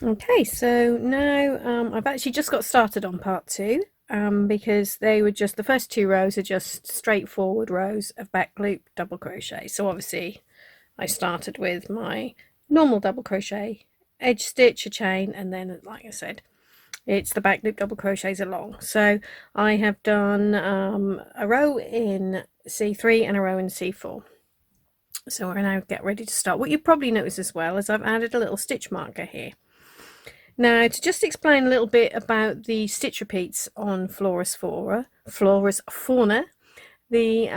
Okay, so now I've actually just got started on part two, because they were just, the first two rows are just straightforward rows of back loop double crochet. So obviously I started with my normal double crochet, edge stitch, a chain, and then, like I said, it's the back loop double crochets along. So I have done a row in C3 and a row in C4. So we're now get ready to start. What you probably noticed as well is I've added a little stitch marker here. Now, to just explain a little bit about the stitch repeats on Flora's Fauna, the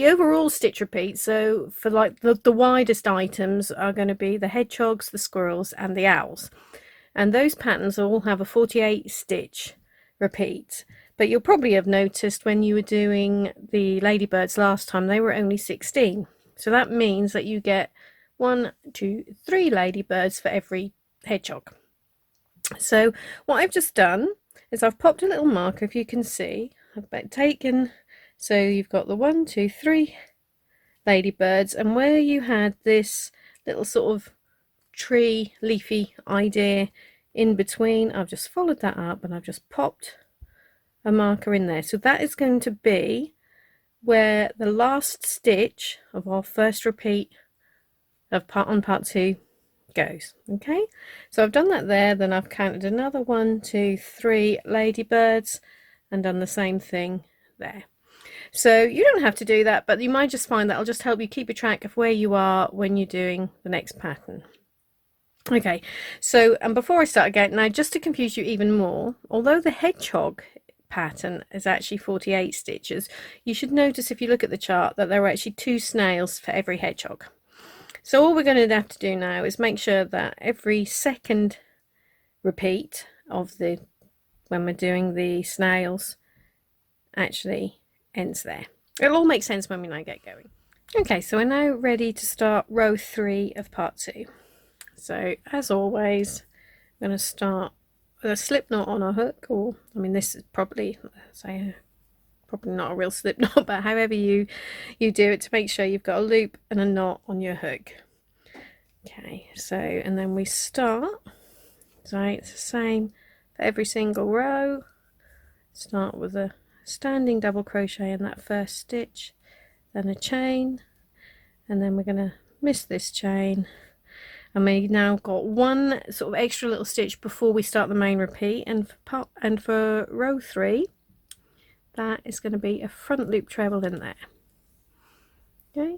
overall stitch repeats, so for like the widest items, are going to be the hedgehogs, the squirrels, and the owls, and those patterns all have a 48 stitch repeat. But you'll probably have noticed when you were doing the ladybirds last time, they were only 16. So that means that you get 1, 2, 3 ladybirds for every hedgehog. So what I've just done is I've popped a little marker, if you can see. I've taken, so you've got the 1, 2, 3 ladybirds, and where you had this little sort of tree leafy idea in between, I've just followed that up and I've just popped a marker in there. So that is going to be where the last stitch of our first repeat of part 2 goes. Okay, so I've done that there, then I've counted another 1, 2, 3 ladybirds and done the same thing there. So you don't have to do that, but you might just find that will just help you keep a track of where you are when you're doing the next pattern. Okay, so and before I start again, now just to confuse you even more, although the hedgehog pattern is actually 48 stitches, you should notice if you look at the chart that there are actually 2 snails for every hedgehog. So all we're going to have to do now is make sure that every second repeat of the, when we're doing the snails, actually ends there. It'll all make sense when we now get going. Okay, so we're now ready to start row 3 of part 2. So as always, I'm going to start with a slip knot on a hook, or I mean this is probably, say, probably not a real slip knot, but however you do it, to make sure you've got a loop and a knot on your hook. Okay, so and then we start, so it's the same for every single row. Start with a standing double crochet in that first stitch, then a chain, and then we're going to miss this chain, and we now got one sort of extra little stitch before we start the main repeat, and for row 3 that is going to be a front loop treble in there. Okay,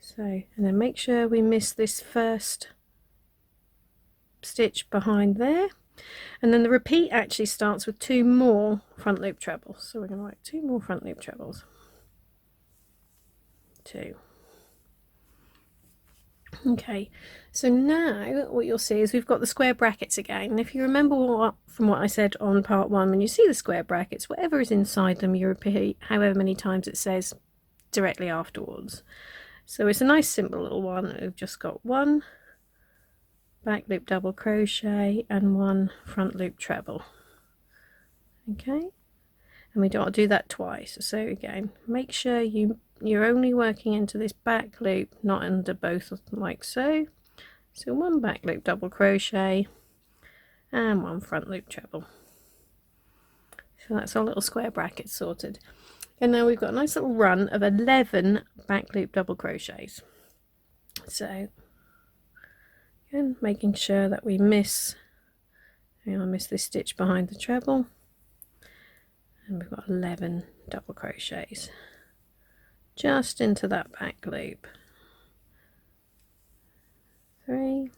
so and then make sure we miss this first stitch behind there, and then the repeat actually starts with 2 more front loop trebles, so we're going to write 2 more front loop trebles, 2. Okay, so now what you'll see is we've got the square brackets again, and if you remember from what I said on part 1, when you see the square brackets, whatever is inside them you repeat however many times it says directly afterwards. So it's a nice simple little one. We've just got 1 back loop double crochet and 1 front loop treble. Okay, and we don't do that twice. So again, make sure you're only working into this back loop, not under both of them, like so. So 1 back loop double crochet and 1 front loop treble. So that's our little square bracket sorted. And now we've got a nice little run of 11 back loop double crochets. So again, making sure that we miss, I miss this stitch behind the treble, and we've got 11 double crochets just into that back loop. 3,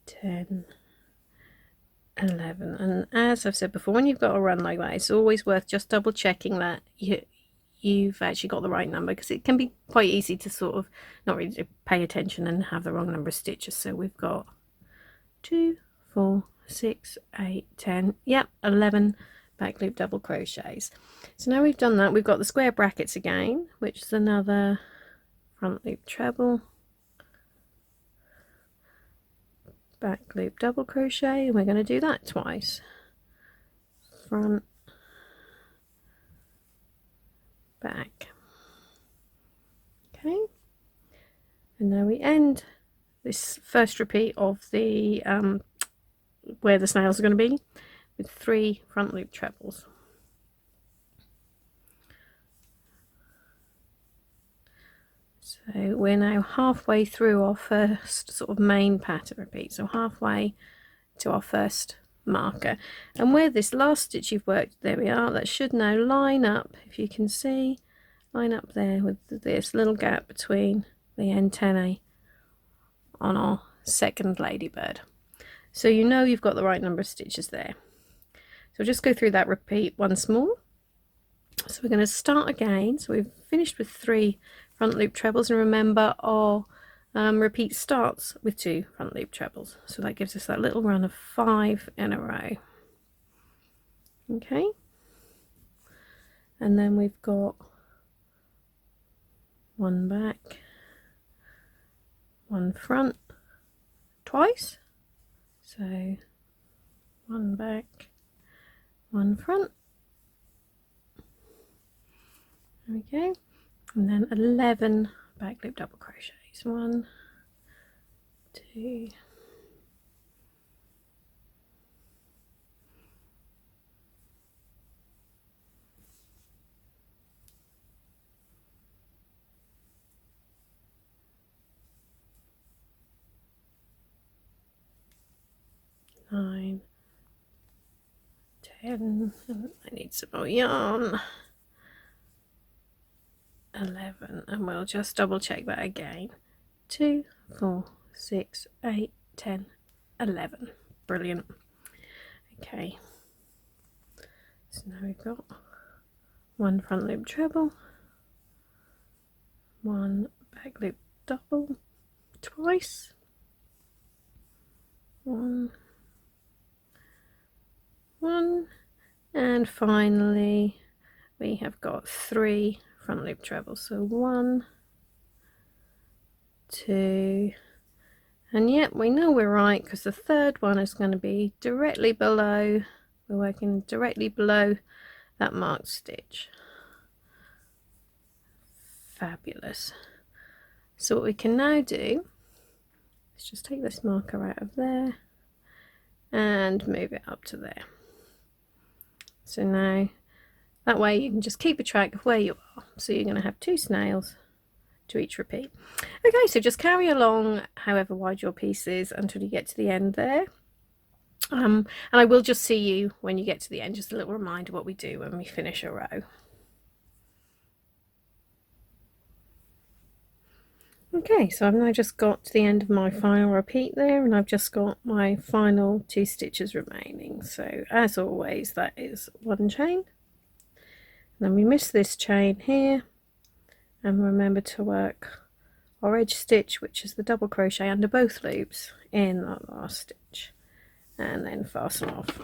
10, 11, and as I've said before, when you've got a run like that, it's always worth just double checking that you've actually got the right number, because it can be quite easy to sort of not really pay attention and have the wrong number of stitches. So we've got 2, 4, 6, 8, 10, yep, 11 back loop double crochets. So now we've done that, we've got the square brackets again, which is another front loop treble, back loop double crochet, and we're going to do that twice. Front, back. Okay, and now we end this first repeat of the where the snails are going to be with 3 front loop trebles. So we're now halfway through our first sort of main pattern repeat, so halfway to our first marker, and where this last stitch you've worked, there we are, that should now line up, if you can see, line up there with this little gap between the antennae on our second ladybird. So you know you've got the right number of stitches there. So just go through that repeat once more. So we're going to start again. So we've finished with 3 front loop trebles, and remember our repeat starts with 2 front loop trebles, so that gives us that little run of 5 in a row. Okay, and then we've got 1 back, 1 front, twice, so 1 back, 1 front. There we go, and then 11 back loop double crochets. 1, 2, 9, 10, I need some more yarn, 11, and we'll just double check that again. 2, 4, 6, 8, 10, 11. Brilliant. Okay, so now we've got 1 front loop treble, 1 back loop double twice, 1, 1, and finally we have got 3 front loop trebles, so 1, 2, and yep, we know we're right because the third one is going to be directly below, we're working directly below that marked stitch. Fabulous. So what we can now do is just take this marker out of there and move it up to there. So now that way you can just keep a track of where you are. So you're going to have 2 snails to each repeat. Okay, so just carry along however wide your piece is until you get to the end there. And I will just see you when you get to the end, just a little reminder what we do when we finish a row. Okay, so I've now just got to the end of my final repeat there, and I've just got my final 2 stitches remaining. So as always, that is 1 chain. Then we miss this chain here, and remember to work our edge stitch, which is the double crochet under both loops in that last stitch, and then fasten off.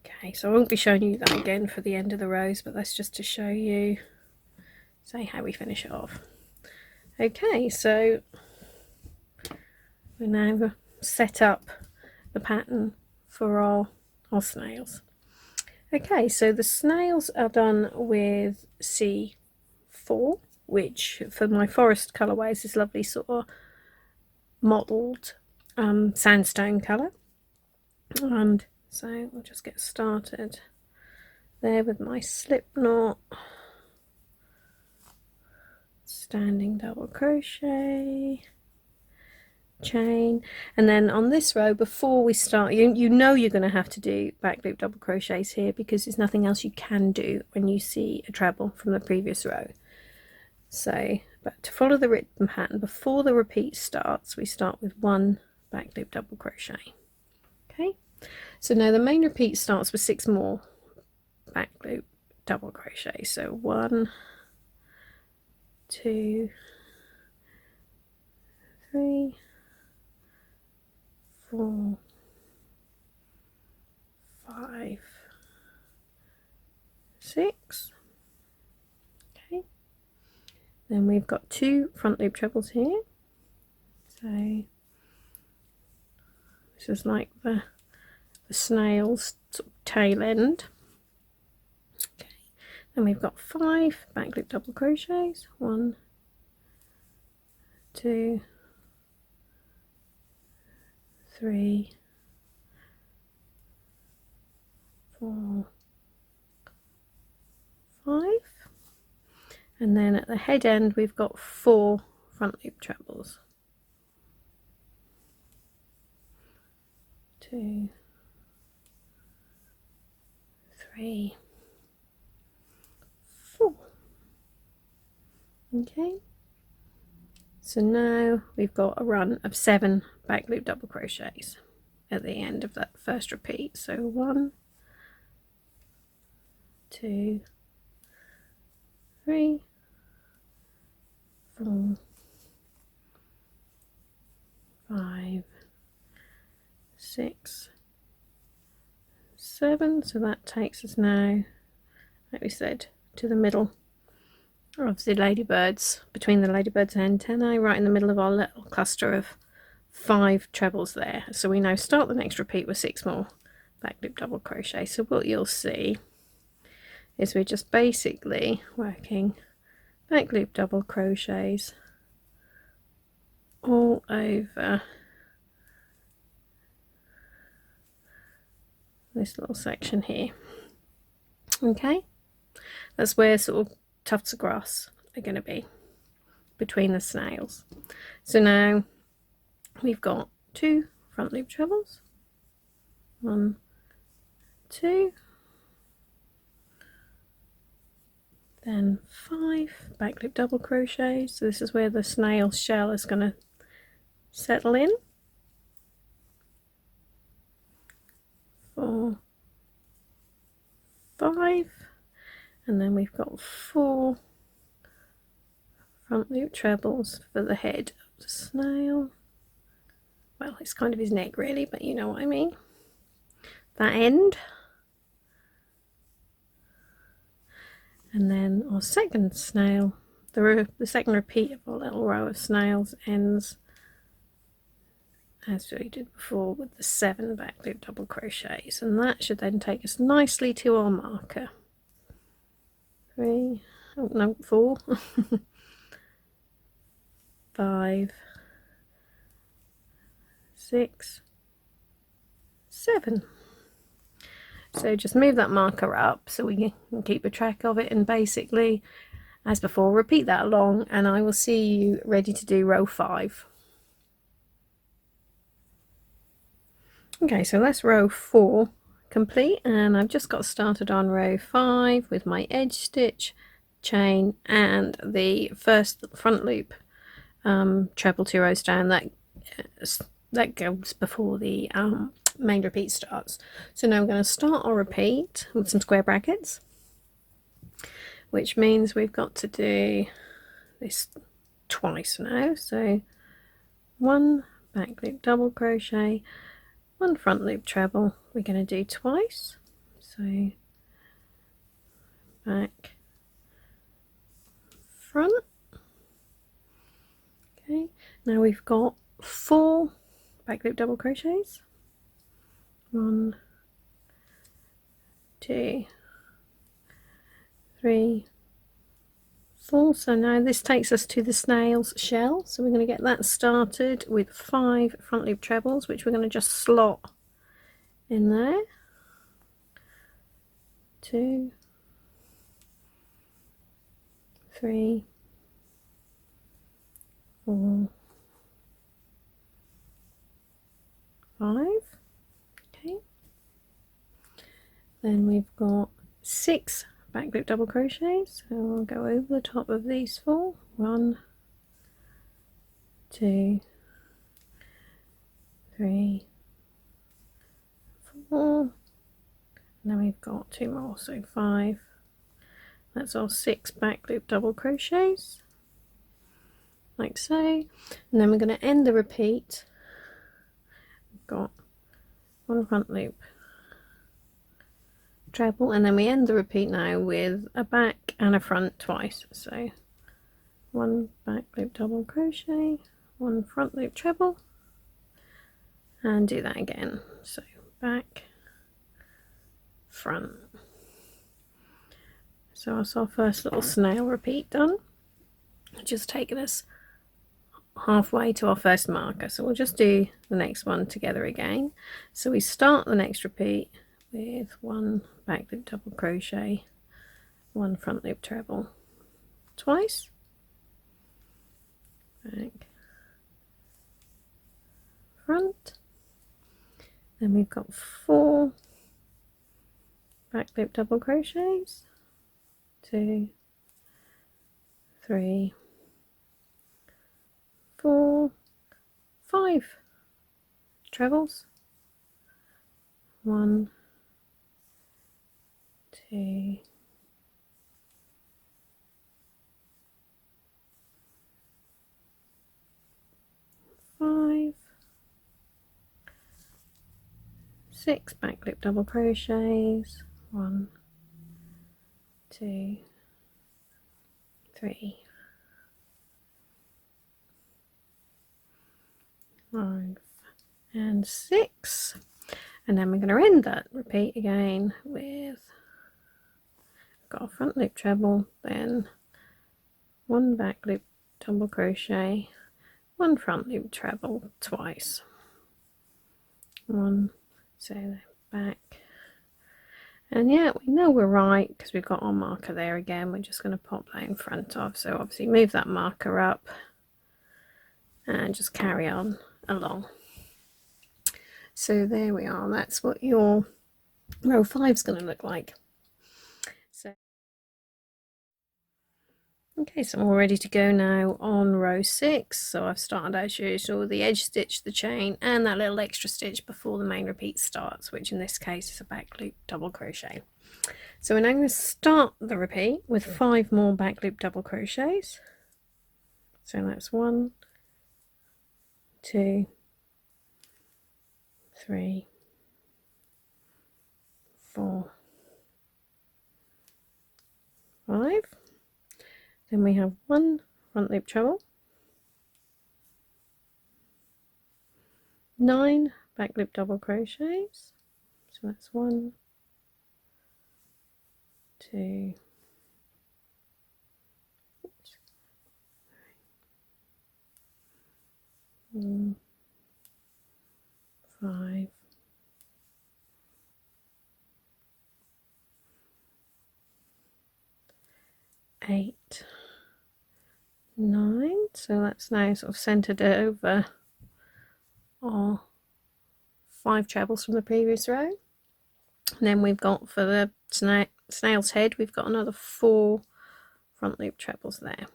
Okay, so I won't be showing you that again for the end of the rows, but that's just to show you, say, how we finish it off. Okay, so we're now set up the pattern for our snails. Okay, so the snails are done with C4, which for my forest colourway is this lovely sort of mottled sandstone colour. And so we'll just get started there with my slip knot, standing double crochet, chain, and then on this row, before we start, you know you're going to have to do back loop double crochets here because there's nothing else you can do when you see a treble from the previous row. So, but to follow the written pattern, before the repeat starts, we start with 1 back loop double crochet. Okay, so now the main repeat starts with 6 more back loop double crochet. So 1, 2, 3, 4, 5, 6. Okay, then we've got 2 front loop trebles here, so This is like the snail's sort of tail end. Okay, then we've got 5 back loop double crochets. 1, 2, 3, 4, 5, and then at the head end we've got 4 front loop trebles. 2, 3, 4. Okay, so now we've got a run of 7 back loop double crochets at the end of that first repeat. So 1, 2, 3, 4, 5, 6, 7. So that takes us now, like we said, to the middle of the ladybirds, between the ladybirds' antennae, right in the middle of our little cluster of 5 trebles there. So we now start the next repeat with 6 more back loop double crochet. So what you'll see is we're just basically working back loop double crochets all over this little section here. Okay, that's where sort of tufts of grass are going to be between the snails. So now we've got 2 front loop trebles, 1, 2, then 5 back loop double crochets. So this is where the snail shell is going to settle in. 4, 5, and then we've got 4 front loop trebles for the head of the snail. Well, it's kind of his neck really, but you know what I mean. That end. And then our second snail, the second repeat of our little row of snails ends as we did before with the 7 back loop double crochets, and that should then take us nicely to our marker. 3, oh no, 4, 5, 6, 7. So just move that marker up so we can keep a track of it, and basically, as before, repeat that along, and I will see you ready to do row 5. Okay, so that's row 4 complete, and I've just got started on row 5 with my edge stitch, chain, and the first front loop treble 2 rows down. That goes before the main repeat starts. So now we're going to start our repeat with some square brackets, which means we've got to do this twice now. So 1 back loop double crochet, 1 front loop treble, we're going to do twice. So back, front. Okay, now we've got 4 back loop double crochets. 1, 2, 3, 4. So now this takes us to the snail's shell, so we're going to get that started with 5 front loop trebles, which we're going to just slot in there. 2, 3, 4, 5. Okay, then we've got 6 back loop double crochets, so I'll go over the top of these 4. 1, 2, 3, 4, and then we've got 2 more, so 5. That's our 6 back loop double crochets, like so, and then we're going to end the repeat. We've got 1 front loop treble, and then we end the repeat now with a back and a front twice. So 1 back loop double crochet, 1 front loop treble, and do that again. So back, front. So that's our first little snail repeat done. Just taking us halfway to our first marker, so we'll just do the next one together again. So we start the next repeat with 1 back loop double crochet, 1 front loop treble, twice, back, front, then we've got 4 back loop double crochets, 2, 3, 4, 5 trebles, 1, 2, 5, 6 back loop double crochets, 1, 2, 3, 5 and 6, and then we're going to end that repeat again with, got a front loop treble, then 1 back loop double crochet, 1 front loop treble twice, 1, so back, and yeah, we know we're right because we've got our marker there again. We're just going to pop that in front of, so obviously move that marker up and just carry on along. So there we are, that's what your row 5 is going to look like. So okay, so we're ready to go now on row 6. So I've started as usual, the edge stitch, the chain, and that little extra stitch before the main repeat starts, which in this case is a back loop double crochet. So we're now going to start the repeat with 5 more back loop double crochets. So that's 1, 2, 3, 4, 5. Then we have 1 front loop treble, 9 back loop double crochets. So that's 1, 2, 4, 5, 8, 9. So that's now sort of centered over our 5 trebles from the previous row. And then we've got, for the snail's head, we've got another 4 front loop trebles there.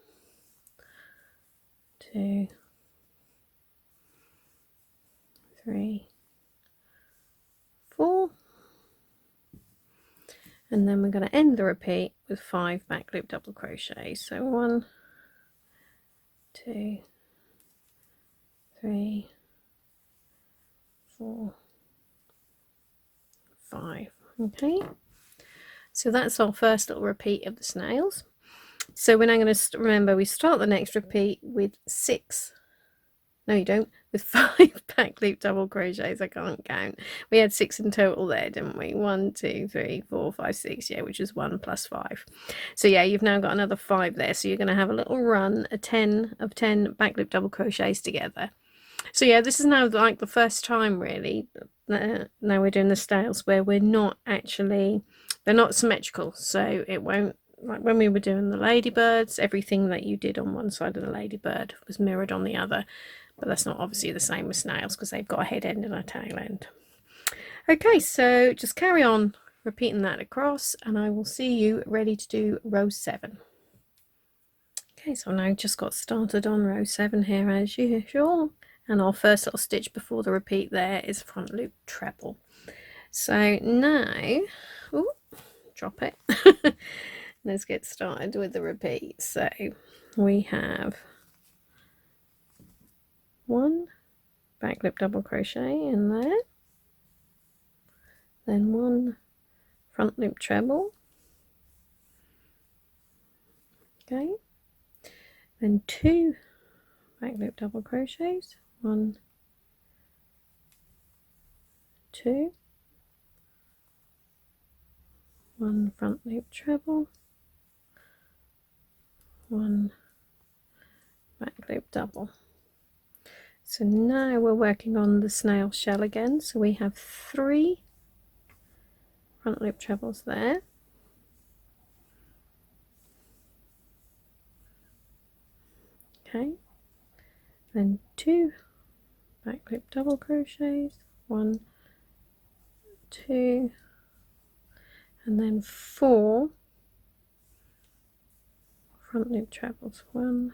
2, 3, 4, and then we're going to end the repeat with 5 back loop double crochets. So 1, 2, 3, 4, 5. Okay, so that's our first little repeat of the snails. So we're now going to remember, we start the next repeat with 6, no you don't, with 5 back loop double crochets. I can't count. We had 6 in total there, didn't we? 1, 2, 3, 4, 5, 6, yeah, which is 1 plus 5. So yeah, you've now got another 5 there, so you're going to have a little run, a 10 of 10 back loop double crochets together. So yeah, this is now like the first time really, now we're doing the snails where we're not actually, they're not symmetrical, so it won't, like when we were doing the ladybirds, everything that you did on one side of the ladybird was mirrored on the other, but that's not obviously the same with snails because they've got a head end and a tail end. Okay, so just carry on repeating that across and I will see you ready to do row 7. Okay, so now just got started on row 7 here as usual, and our first little stitch before the repeat there is front loop treble. So now, ooh, drop it. Let's get started with the repeat. So we have 1 back loop double crochet in there, then 1 front loop treble, okay, then 2 back loop double crochets, 1, 2, 1 front loop treble, 1 back loop double. So now we're working on the snail shell again. So we have 3 front loop trebles there, okay, then 2 back loop double crochets, 1, 2, and then 4 front loop trebles, 1,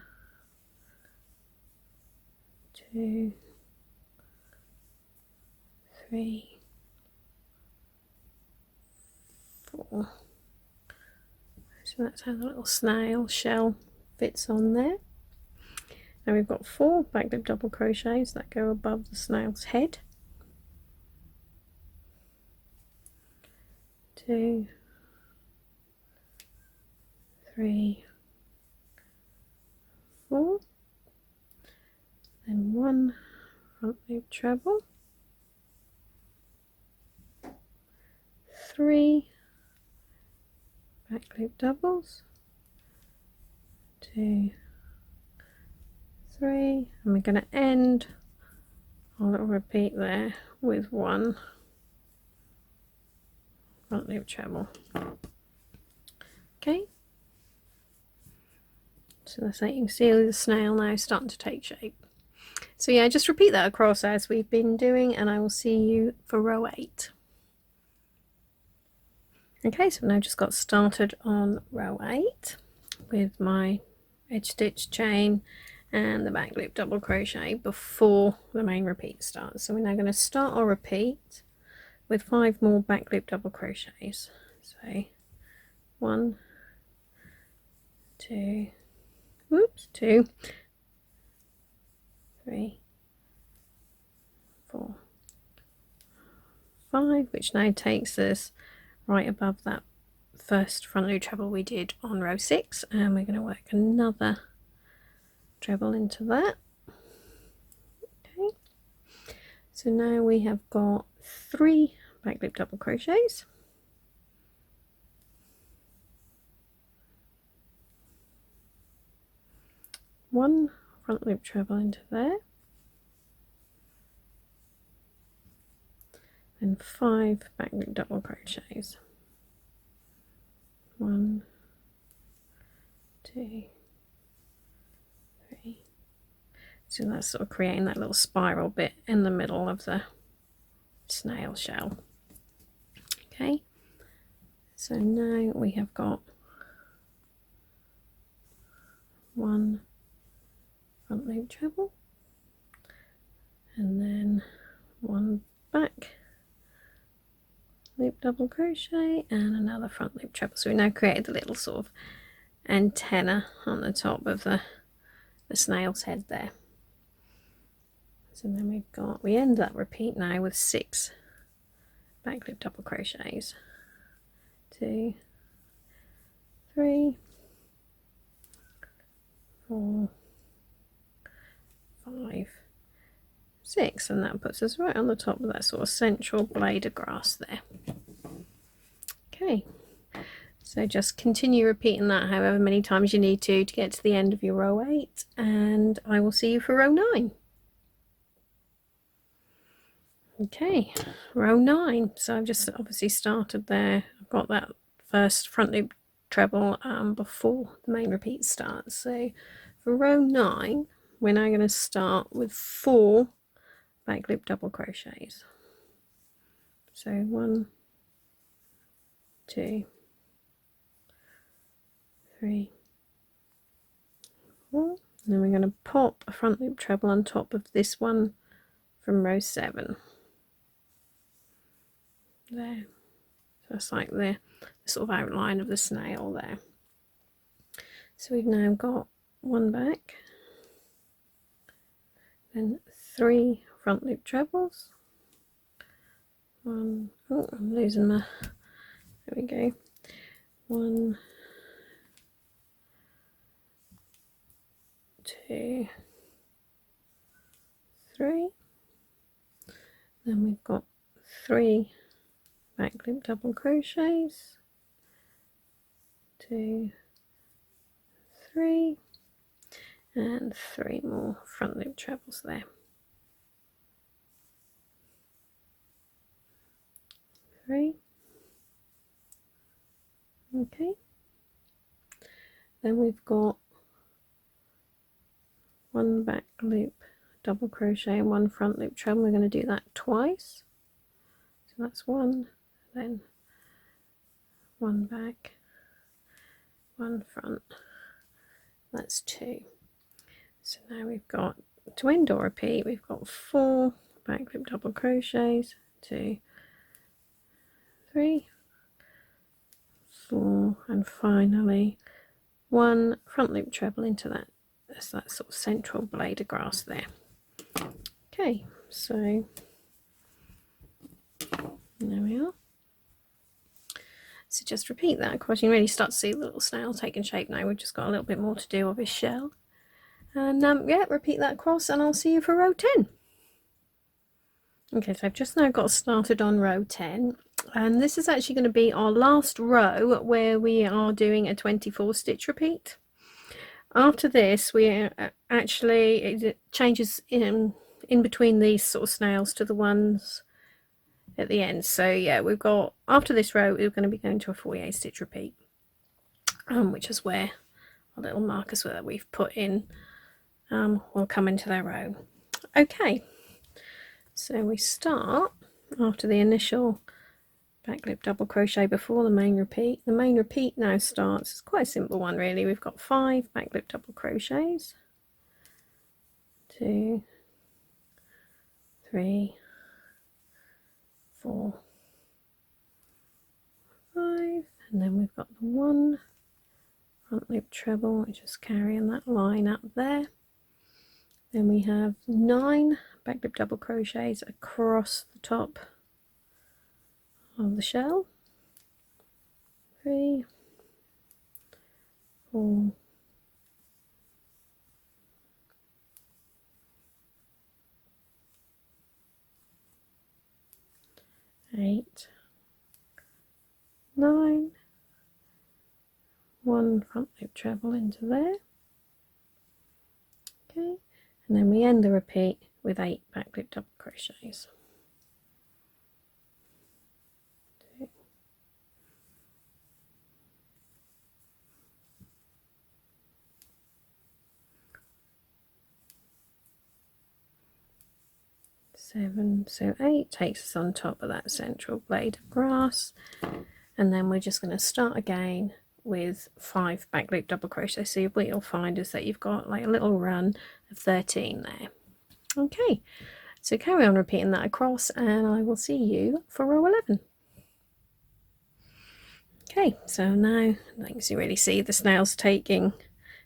2, 3, 4. So that's how the little snail shell fits on there. Now we've got 4 back loop double crochets that go above the snail's head. 2, 3, 4, then 1 front loop treble, 3 back loop doubles, 2, 3, and we're going to end our little repeat there with 1 front loop treble. Okay, so that's how you can see the snail now starting to take shape. So yeah, just repeat that across as we've been doing, and I will see you for row 8. Okay, so I've now just got started on row 8 with my edge stitch chain and the back loop double crochet before the main repeat starts. So we're now going to start our repeat with 5 more back loop double crochets. So 1, 2, whoops, 2, 3, 4, 5, which now takes us right above that first front loop treble we did on row 6, and we're going to work another treble into that. Okay, so now we have got 3 back loop double crochets, 1 front loop treble into there, and 5 back loop double crochets, 1, 2, 3. So that's sort of creating that little spiral bit in the middle of the snail shell. Okay, so now we have got 1 front loop treble, and then 1 back loop double crochet and another front loop treble. So we now created the little sort of antenna on the top of the snail's head there. So then we end that repeat now with 6 back loop double crochets, 2, 3, 4, 5, 6, and that puts us right on the top of that sort of central blade of grass there. Okay, so just continue repeating that however many times you need to get to the end of your row 8, and I will see you for row 9. Okay, row 9. So I've just obviously started there. I've got that first front loop treble before the main repeat starts. So for row 9, we're now going to start with 4 back loop double crochets. So 1, 2, 3, 4, and then we're going to pop a front loop treble on top of this one from row 7. There, so that's like the sort of outline of the snail there. So we've now got 1 back, then 3 front loop trebles, 1, oh, I'm losing my, there we go, 1, 2, 3, then we've got 3 back loop double crochets, 2, 3, and 3 more front loop trebles there. 3. Okay. Then we've got 1 back loop double crochet and 1 front loop treble. We're going to do that twice. So that's 1, then 1 back, 1 front. That's 2. So now we've got, to end or repeat, we've got 4 back loop double crochets, 2, 3, 4, and finally 1 front loop treble into that. That's that sort of central blade of grass there. Okay, so there we are. So just repeat that. Of course, you can really start to see the little snail taking shape now. We've just got a little bit more to do of his shell. And yeah, repeat that across and I'll see you for row 10. Okay, so I've just now got started on row 10. And this is actually going to be our last row where we are doing a 24 stitch repeat. After this, we actually, it changes in between these sort of snails to the ones at the end. So yeah, we've got, after this row, we're going to be going to a 48 stitch repeat, which is where our little markers that we've put in will come into their row. Okay, so we start after the initial back loop double crochet before the main repeat. The main repeat now starts, it's quite a simple one really. We've got 5 back loop double crochets, 2, 3, 4, 5, and then we've got the 1 front loop treble, which is carrying that line up there. Then we have 9 back loop double crochets across the top of the shell, 3, 4, 8, 9, 1 front loop treble into there. Okay, and then we end the repeat with 8 back loop double crochets. 2, 7, so 8 takes us on top of that central blade of grass, and then we're just going to start again with 5 back loop double crochet. So what you'll find is that you've got like a little run of 13 there. Okay, so carry on repeating that across and I will see you for row 11. Okay, so now I can really see the snails taking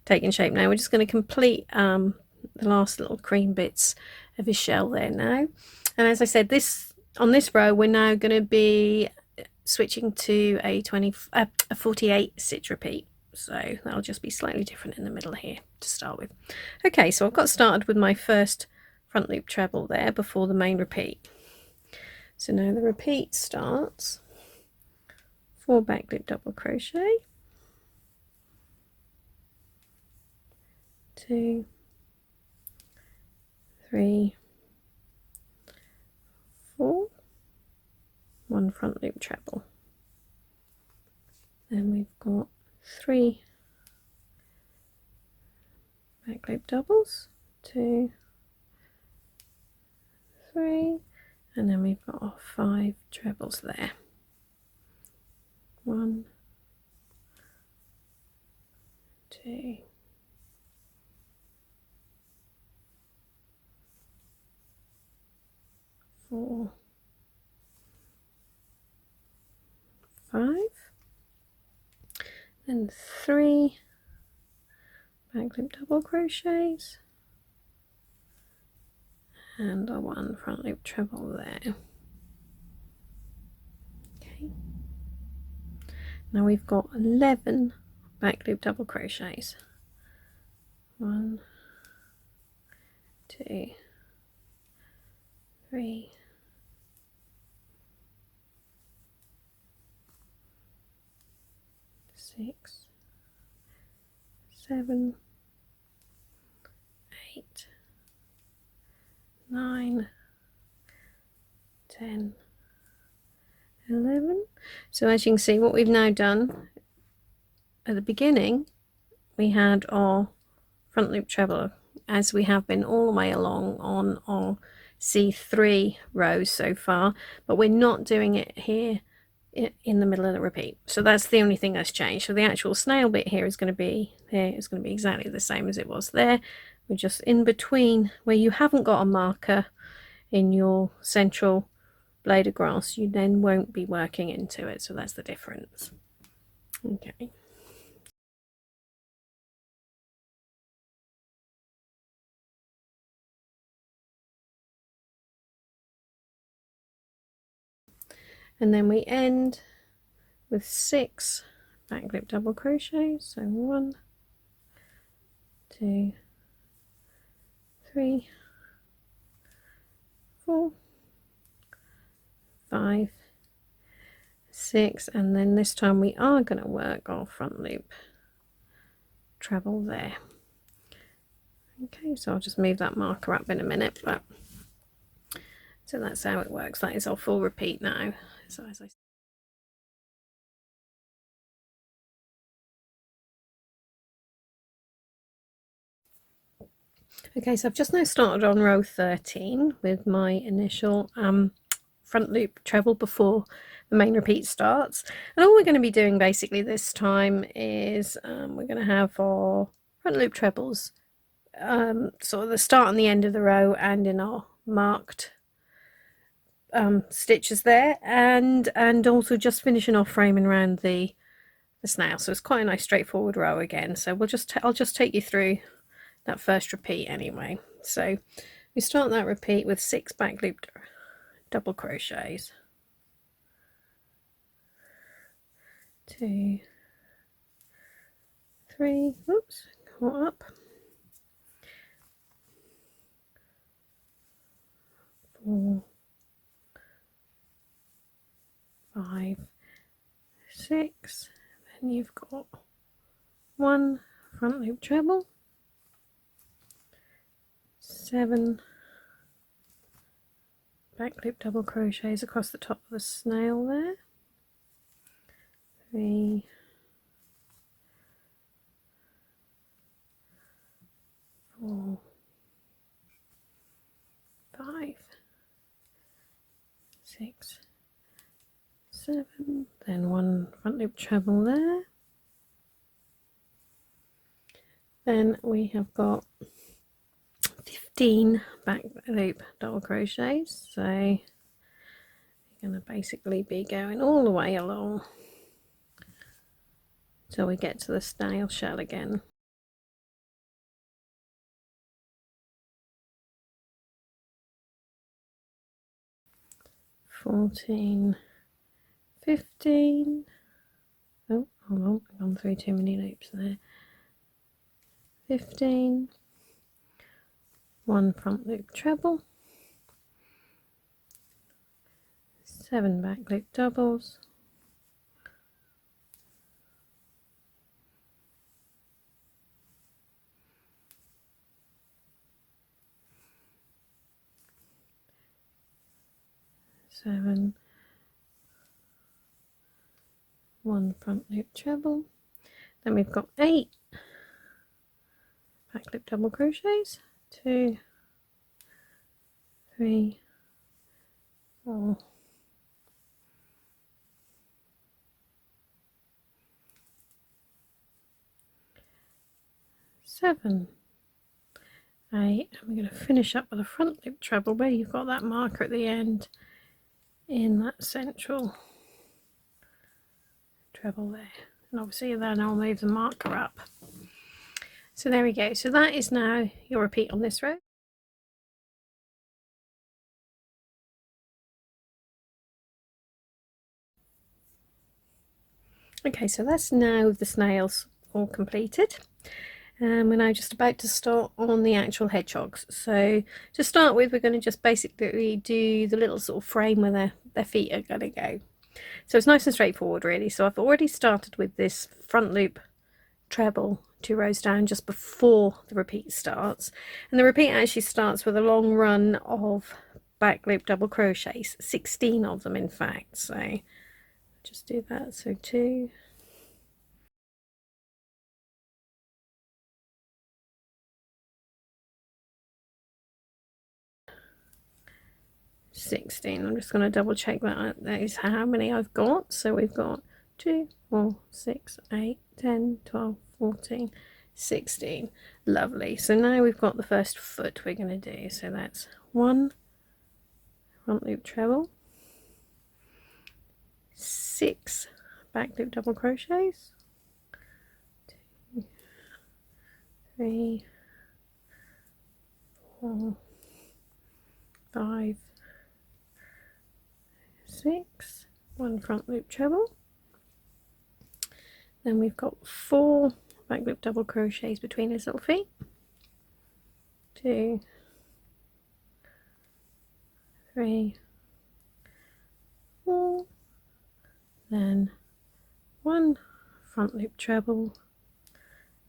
shape now. We're just going to complete the last little cream bits of his shell there now. And as I said, on this row we're now going to be switching to a 48 stitch repeat, so that'll just be slightly different in the middle here to start with. Okay, so I've got started with my first front loop treble there before the main repeat. So now the repeat starts, 4 back loop double crochet, 2, 3, 4, 1 front loop treble. Then we've got 3 back loop doubles, 2, 3, and then we've got our 5 trebles there. 1, 2, 4, 5, then 3 back loop double crochets and a 1 front loop treble there. Okay, now we've got 11 back loop double crochets, 1, 2, 3, 6, 7, 8, 9, 10, 11. So as you can see, what we've now done at the beginning, we had our front loop treble, as we have been all the way along on our C3 rows so far, but we're not doing it here in the middle of the repeat. So that's the only thing that's changed. So the actual snail bit here is going to be there, it's going to be exactly the same as it was there. We're just in between where you haven't got a marker in your central blade of grass, you then won't be working into it, so that's the difference. Okay. And then we end with 6 back loop double crochets. So 1, 2, 3, 4, 5, 6, and then this time we are going to work our front loop treble there. Okay, so I'll just move that marker up in a minute, but so that's how it works. That is our full repeat now. So as I Okay, so I've just now started on row 13 with my initial front loop treble before the main repeat starts. And all we're going to be doing basically this time is we're going to have our front loop trebles sort of the start and the end of the row and in our marked stitches there, and also just finishing off framing around the snail. So it's quite a nice straightforward row again. So I'll just take you through that first repeat anyway. So we start that repeat with 6 back loop double crochets, 2, 3, oops, go up, 4, 5, 6, then you've got 1 front loop treble, 7 back loop double crochets across the top of the snail there, 3, 4, 5, 6, 7, then 1 front loop treble there. Then we have got 15 back loop double crochets, so you're going to basically be going all the way along till we get to the snail shell again. 14, 15, oh hold on, I've gone through too many loops there, 15, 1 front loop treble, 7 back loop doubles, 7, 1 front loop treble, then we've got 8 back loop double crochets, 2, 3, 4, 7, 8, and we're going to finish up with a front loop treble where you've got that marker at the end in that central treble there, and obviously then I'll move the marker up. So there we go, so that is now your repeat on this row. Okay, so that's now the snails all completed. And we're now just about to start on the actual hedgehogs. So to start with, we're going to just basically do the little sort of frame where their feet are going to go. So it's nice and straightforward really. So I've already started with this front loop treble 2 rows down just before the repeat starts, and the repeat actually starts with a long run of back loop double crochets, 16 of them in fact. So just do that. So 2, 16. I'm just going to double check that is how many I've got. So we've got 2, 4, 6, 8, 10, 12, 14, 16. Lovely. So now we've got the first foot we're going to do. So that's 1 front loop treble, 6 back loop double crochets, 2, 3, 4, 5, 6, 1 front loop treble. Then we've got 4 back loop double crochets between his little feet, 2, 3, 4, then 1 front loop treble,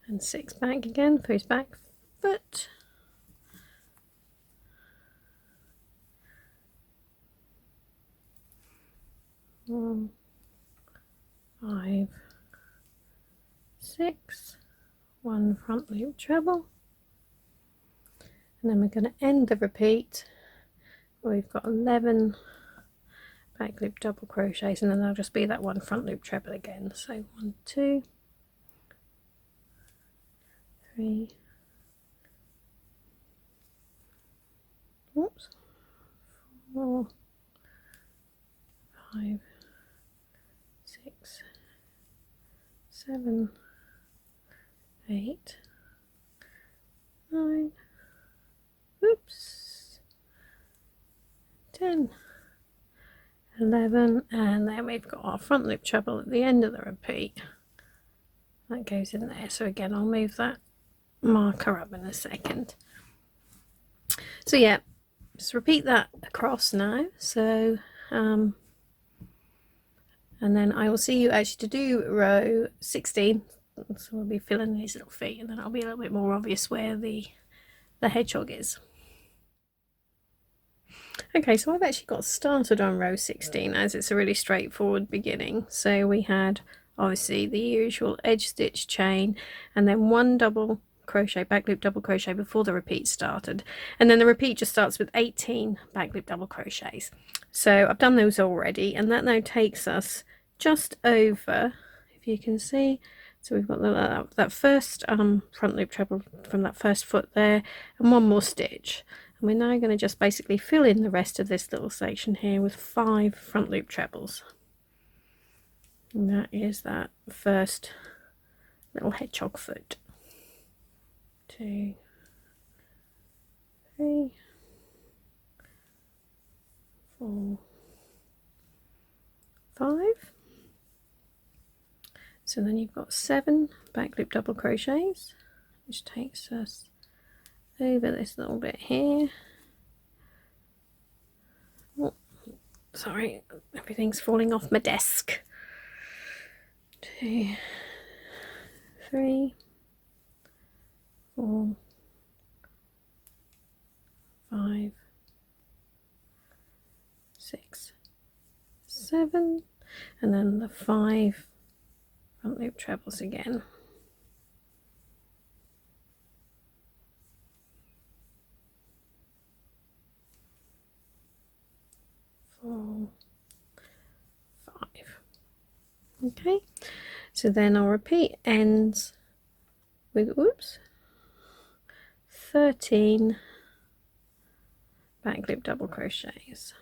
and 6 back again for his back foot. 1, 5, 6, 1 front loop treble, and then we're going to end the repeat. We've got 11 back loop double crochets, and then there'll just be that 1 front loop treble again. So 1, 2, 3, oops, 4, 5, 6, 7, 8, 9, oops, 10, 11, and then we've got our front loop treble at the end of the repeat. That goes in there. So again, I'll move that marker up in a second. So yeah, just repeat that across now. So and then I will see you actually to do row 16. So we'll be filling these little feet, and then it'll be a little bit more obvious where the hedgehog is. Okay, so I've actually got started on row 16 as it's a really straightforward beginning. So we had obviously the usual edge stitch chain, and then 1 double crochet, back loop double crochet before the repeat started, and then the repeat just starts with 18 back loop double crochets. So I've done those already, and that now takes us just over, if you can see, so we've got that first front loop treble from that first foot there, and 1 more stitch, and we're now going to just basically fill in the rest of this little section here with 5 front loop trebles, and that is that first little hedgehog foot. 2, 3, 4, 5. So then you've got 7 back loop double crochets, which takes us over this little bit here. Oh, sorry, everything's falling off my desk. 2, 3, 4, 5, 6, 7, and then the 5 front loop trebles again. 4, 5. Okay, so then our repeat ends with 13 back loop double crochets.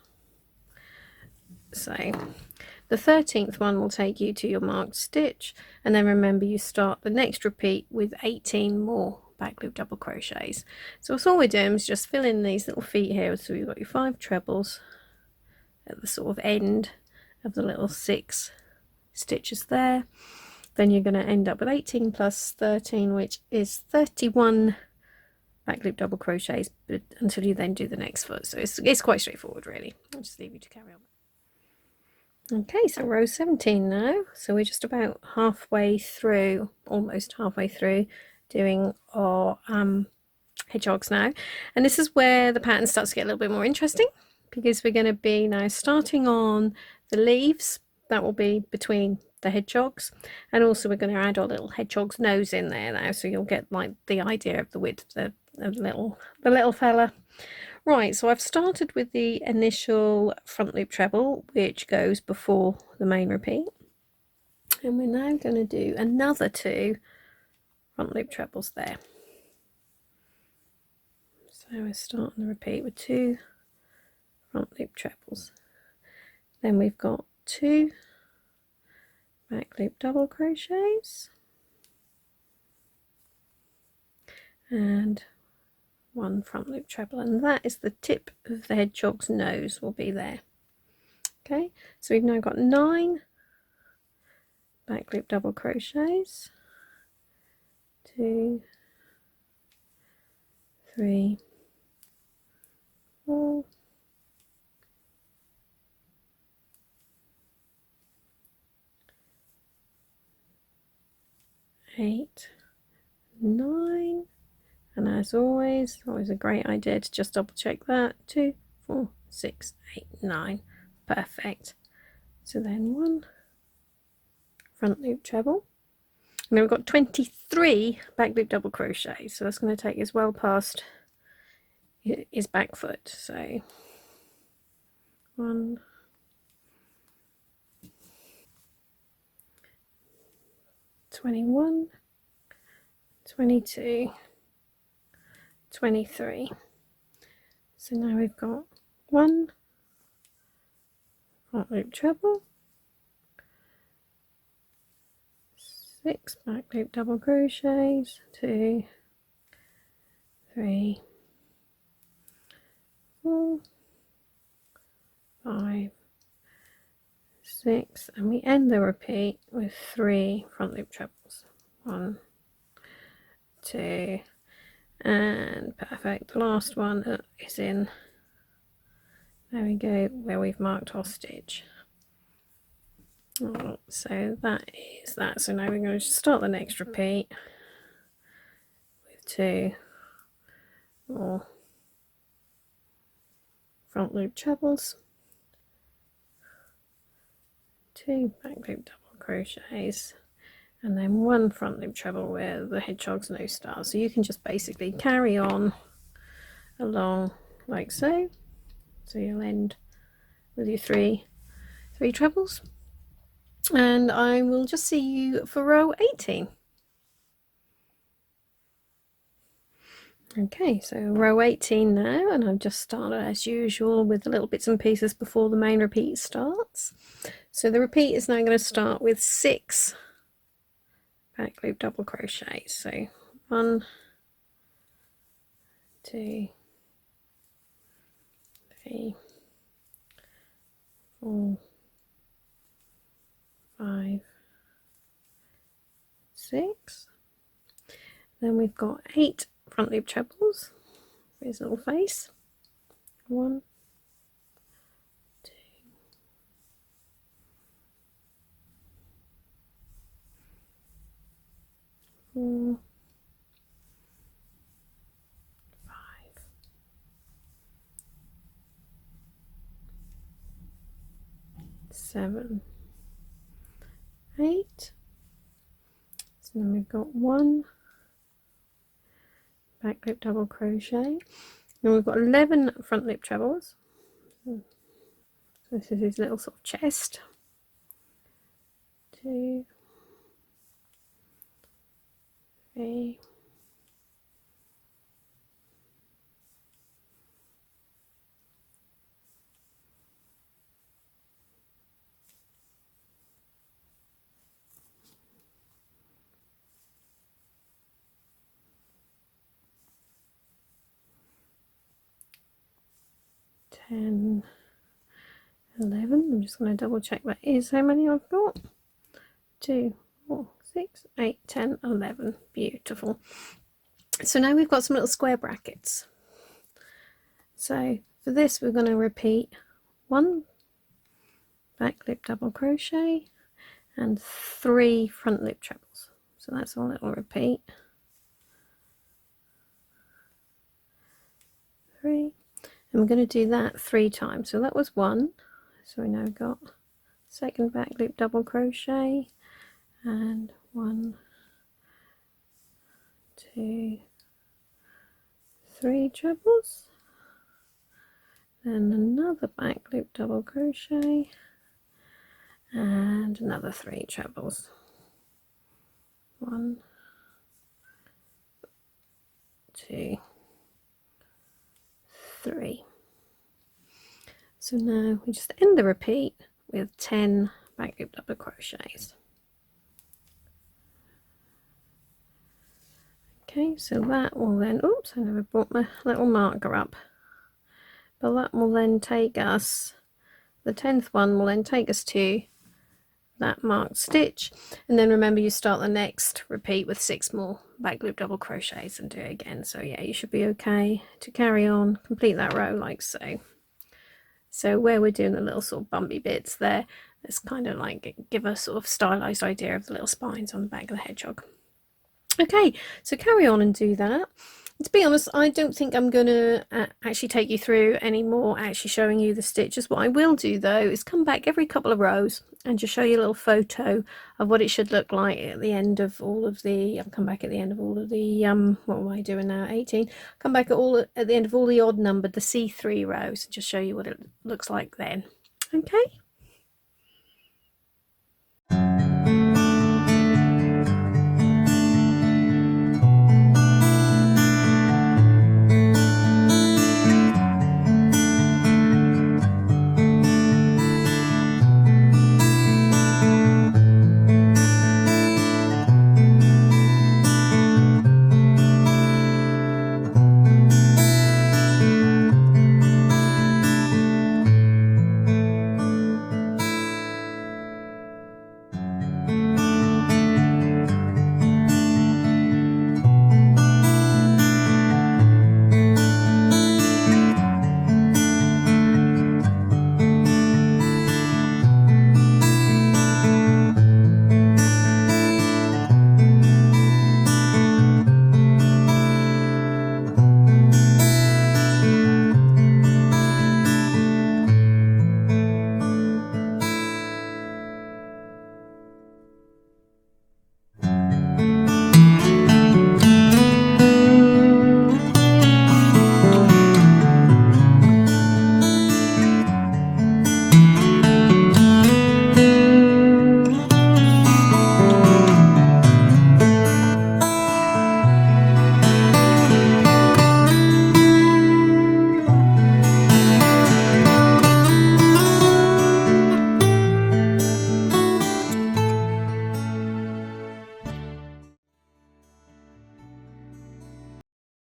So the 13th one will take you to your marked stitch, and then remember you start the next repeat with 18 more back loop double crochets. So all we're doing is just fill in these little feet here. So you've got your 5 trebles at the sort of end of the little 6 stitches there. Then you're going to end up with 18 plus 13, which is 31 back loop double crochets, but until you then do the next foot. So it's quite straightforward really. I'll just leave you to carry on. Okay, so row 17 now. So we're just about halfway through, almost halfway through, doing our hedgehogs now. And this is where the pattern starts to get a little bit more interesting, because we're going to be now starting on the leaves. That will be between the hedgehogs, and also we're going to add our little hedgehog's nose in there now, so you'll get like the idea of the width of the little fella. Right, so I've started with the initial front loop treble, which goes before the main repeat, and we're now going to do another 2 front loop trebles there. So we're starting the repeat with 2 front loop trebles. Then we've got 2 back loop double crochets and 1 front loop treble, and that is the tip of the hedgehog's nose will be there. Okay, so we've now got 9 back loop double crochets, 2, 3, 4, 8, 9, and as always, always a great idea to just double check that. 2, 4, 6, 8, 9. Perfect. So then 1 front loop treble, and then we've got 23 back loop double crochets, so that's going to take us well past his back foot. So 1, 21, 22, 23. So now we've got 1 front loop treble, 6 back loop double crochets, 2, 3, 4, 5, 6, and we end the repeat with 3 front loop trebles. 1, 2, and perfect. The last one is in, there we go, where we've marked our stitch. Oh, so that is that. So now we're going to start the next repeat with 2 more front loop trebles, 2 back loop double crochets, and then 1 front loop treble where the hedgehog's nose starts. So you can just basically carry on along like so. So you'll end with your three trebles, and I will just see you for row 18. Okay, so row 18 now, and I've just started as usual with the little bits and pieces before the main repeat starts. So the repeat is now going to start with 6 back loop double crochets. So 1, 2, 3, 4, 5, 6. Then we've got 8 front loop trebles for his little face. 1, 2, 4, 5, 7, 8. So then we've got 1 back loop double crochet, and we've got 11 front loop trebles. So this is his little sort of chest. 2, 3, 10, 11. I'm just going to double check that is how many I've got. 2, 4, 6, 8, 10, 11. Beautiful. So now we've got some little square brackets. So for this we're going to repeat 1 back loop double crochet and 3 front loop trebles. So that's all it will repeat. 3, and we're going to do that 3 times. So that was 1. So we now got second back loop double crochet and 1, 2, 3 trebles, then another back loop double crochet and another 3 trebles. 1, 2, 3. So now we just end the repeat with 10 back loop double crochets. Okay, so that will then, oops, I never brought my little marker up, but that will then take us, the 10th one will then take us to that marked stitch, and then remember you start the next repeat with 6 more back loop double crochets and do it again. So yeah, you should be okay to carry on, complete that row like so. So where we're doing the little sort of bumpy bits there, let's kind of like give a sort of stylized idea of the little spines on the back of the hedgehog. Okay, so carry on and do that. To be honest, I don't think I'm going to actually take you through any more actually showing you the stitches. What I will do though is come back every couple of rows and just show you a little photo of what it should look like at the end of all of the, I'll come back at the end of all of the, what am I doing now, 18, come back at the end of all the odd numbered, the C3 rows, and just show you what it looks like then. Okay.